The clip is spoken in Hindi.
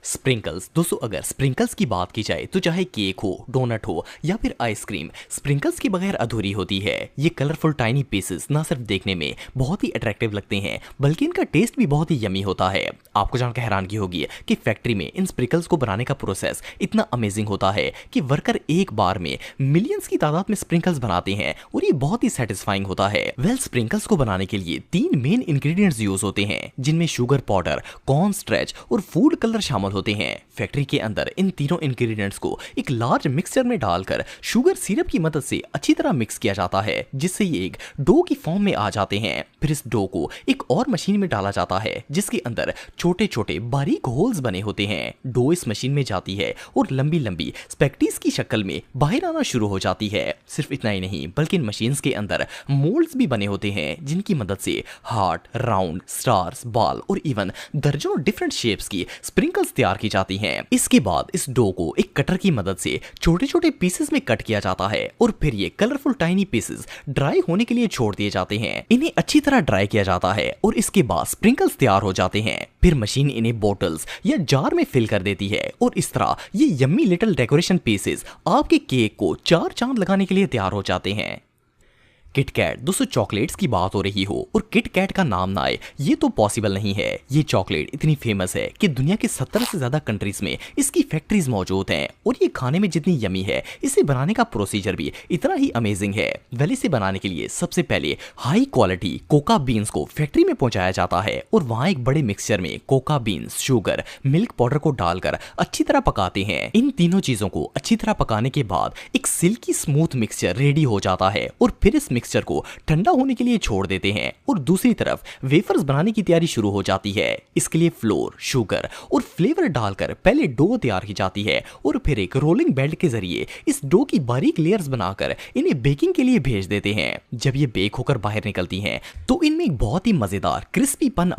स्प्रिंकल्स। दोस्तों अगर स्प्रिंकल्स की बात की जाए तो चाहे केक हो, डोनट हो या फिर आइसक्रीम, स्प्रिंकल्स के बगैर अधूरी होती है। ये कलरफुल टाइनी पीसेस ना सिर्फ देखने में बहुत ही अट्रैक्टिव लगते हैं बल्कि इनका टेस्ट भी बहुत ही यमी होता है। आपको जानकर हैरानगी होगी कि फैक्ट्री में इन स्प्रिंकल्स को बनाने का प्रोसेस इतना अमेजिंग होता है कि वर्कर एक बार में मिलियंस की तादाद में स्प्रिंकल्स बनाते हैं और ये बहुत ही सेटिस्फाइंग होता है। स्प्रिंकल्स को बनाने के लिए 3 मेन इंग्रेडिएंट्स यूज होते हैं जिनमें शुगर पाउडर, कॉर्न स्ट्रेच और फूड कलर शामिल होते हैं। फैक्ट्री के अंदर इन तीनों इंग्रेडिएंट्स को एक लार्ज मिक्सचर में डालकर शुगर सिरप की मदद से अच्छी तरह मिक्स किया जाता है जिससे ये एक डो की फॉर्म में आ जाते हैं। फिर इस डो को एक और मशीन में डाला जाता है जिसके अंदर छोटे छोटे बारीक होल्स बने होते हैं। डो इस मशीन में जाती है और लंबी लंबी स्पैगेटीज की शक्ल में बाहर आना शुरू हो जाती है। सिर्फ इतना ही नहीं बल्कि इन मशीन्स के अंदर मोल्ड्स भी बने होते हैं जिनकी मदद से हार्ट, राउंड, स्टार्स, बाल और इवन दर्जनों डिफरेंट शेप्स की स्प्रिंकल्स तैयार की जाती हैं। इसके बाद इस डो को एक कटर की मदद से छोटे छोटे पीसेस में कट किया जाता है और फिर ये कलरफुल टाइनी पीसेस ड्राई होने के लिए छोड़ दिए जाते हैं। इन्हें अच्छी तरह ड्राई किया जाता है और इसके बाद स्प्रिंकल्स तैयार हो जाते हैं। फिर मशीन इन्हें बोतल्स या जार में फिल कर देती है और इस तरह ये यम्मी लिटिल डेकोरेशन पीसेस आपके केक को 4 चांद लगाने के लिए तैयार हो जाते हैं। किटकैट। दोस्तों चॉकलेट्स की बात हो रही हो और किटकैट का नाम ना आए ये तो पॉसिबल नहीं है। ये चॉकलेट इतनी फेमस है कि दुनिया के 70 से ज्यादा कंट्रीज में इसकी फैक्ट्रीज मौजूद हैं और ये खाने में जितनी यमी है इसे बनाने का प्रोसीजर भी इतना ही अमेजिंग है। इसे बनाने के लिए सबसे पहले हाई क्वालिटी कोका बीन्स को फैक्ट्री में पहुंचाया जाता है और वहां एक बड़े मिक्सचर में Coca beans, sugar, milk powder को डालकर अच्छी तरह पकाते हैं। इन तीनों चीजों को अच्छी तरह पकाने के बाद एक सिल्की स्मूथ मिक्सचर रेडी हो जाता है और फिर इस मिक्सचर को ठंडा होने के लिए छोड़ देते हैं और दूसरी तरफ वेफर्स बनाने की तैयारी शुरू हो जाती है। इसके लिए फ्लोर, शुगर और फ्लेवर डालकर पहले डो तैयार की जाती है और फिर एक रोलिंग बेल्ट के जरिए इस डो की बारीक लेयर्स बनाकर इन्हें बेकिंग के लिए भेज देते हैं। जब ये बेक होकर बाहर निकलती हैं तो इनमें एक बहुत ही मजेदार क्रिस्पीपन